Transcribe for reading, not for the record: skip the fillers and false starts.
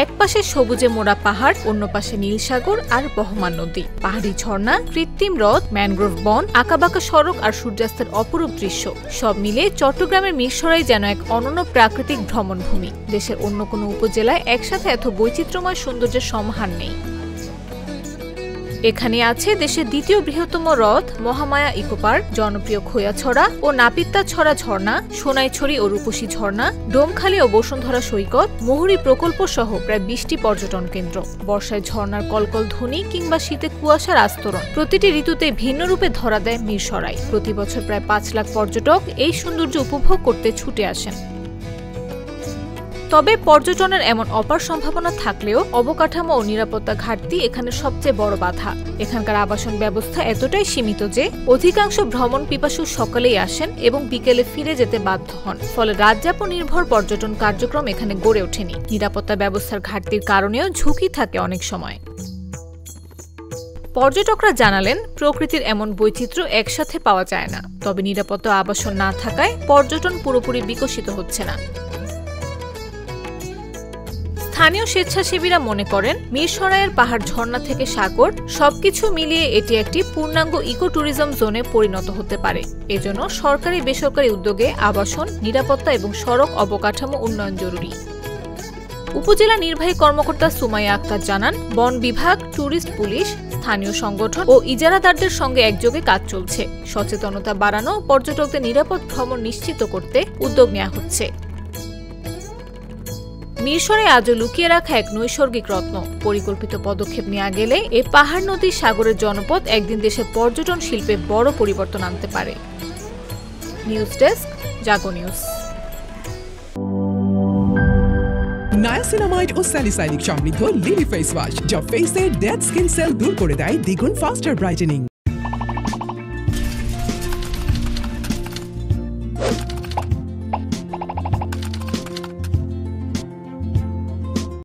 একপাশে সবুজে মোড়া পাহাড়, অন্য পাশে নীল সাগর আর বহমান নদী, পাহাড়ি ঝর্ণা, কৃত্রিম হ্রদ, ম্যানগ্রোভ বন, আঁকাবাঁকা সড়ক আর সূর্যাস্তের অপরূপ দৃশ্য সব মিলে চট্টগ্রামের মিরসরাই যেন এক অনন্য প্রাকৃতিক ভ্রমণভূমি। দেশের অন্য কোনো উপজেলায় একসাথে এত বৈচিত্র্যময় সৌন্দর্যের সমাহার নেই। এখানে আছে দেশের দ্বিতীয় বৃহত্তম হ্রদ মহামায়া ইকো পার্ক, জনপ্রিয় খোয়াছড়া ও নাপিত্তাছড়া ঝর্ণা, সোনাইছড়ি ও রূপসী ঝর্ণা, ডোমখালী ও বসুন্ধরা সৈকত, মুহুরী প্রকল্প সহ প্রায় 20টি পর্যটন কেন্দ্র। বর্ষায় ঝর্ণার কলকল ধ্বনি কিংবা শীতে কুয়াশার আস্তরণ প্রতিটি ঋতুতে ভিন্ন রূপে ধরা দেয় মিরসরাই। প্রতি বছর প্রায় 5 লাখ পর্যটক এই সৌন্দর্য উপভোগ করতে ছুটে আসেন। তবে পর্যটনের এমন অপার সম্ভাবনা থাকলেও অবকাঠামো ও নিরাপত্তা ঘাটতি এখানে সবচেয়ে বড় বাধা। এখানকার আবাসন ব্যবস্থা এতটাই সীমিত যে অধিকাংশ ভ্রমণ পিপাসু সকালেই আসেন এবং বিকেলে ফিরে যেতে বাধ্য হন। ফলে রাতযাপন নির্ভর পর্যটন কার্যক্রম এখানে গড়ে ওঠেনি। নিরাপত্তা ব্যবস্থার ঘাটতির কারণেও ঝুঁকি থাকে অনেক সময়। পর্যটকরা জানালেন, প্রকৃতির এমন বৈচিত্র্য একসাথে পাওয়া যায় না। তবে নিরাপত্তা আবাসন না থাকায় পর্যটন পুরোপুরি বিকশিত হচ্ছে না। স্থানীয় স্বেচ্ছাসেবীরা মনে করেন, মিরসরাইয়ের পাহাড়, ঝর্ণা থেকে সাগর সবকিছু মিলিয়ে এটি একটি পূর্ণাঙ্গ ইকো ট্যুরিজম জোনে পরিণত হতে পারে। এজন্য সরকারি বেসরকারি উদ্যোগে আবাসন, নিরাপত্তা এবং সড়ক অবকাঠামো উন্নয়ন জরুরি। উপজেলা নির্বাহী কর্মকর্তা সুমাইয়া আক্তার জানান, বন বিভাগ, ট্যুরিস্ট পুলিশ, স্থানীয় সংগঠন ও ইজারাদারদের সঙ্গে একযোগে কাজ চলছে। সচেতনতা বাড়ানো, পর্যটকদের নিরাপদ ভ্রমণ নিশ্চিত করতে উদ্যোগ নেওয়া হচ্ছে। মিরসরাই আজও লুকিয়ে রাখা এক নৈসর্গিক রত্ন। পরিকল্পিত পদক্ষেপ নেওয়া গেলে এই পাহাড়, নদী, সাগরের জনপদ একদিন দেশের পর্যটন শিল্পে বড় পরিবর্তন আনতে পারে। নিউজ ডেস্ক, জাগো নিউজ। নায়াসিনামাইড ও স্যালিসাইলিক সমৃদ্ধ লিলি ফেস ওয়াশ, যা ফেসের ডেড স্কিন সেল দূর করে দেয় দ্বিগুণ ফাস্টার ব্রাইটেনিং।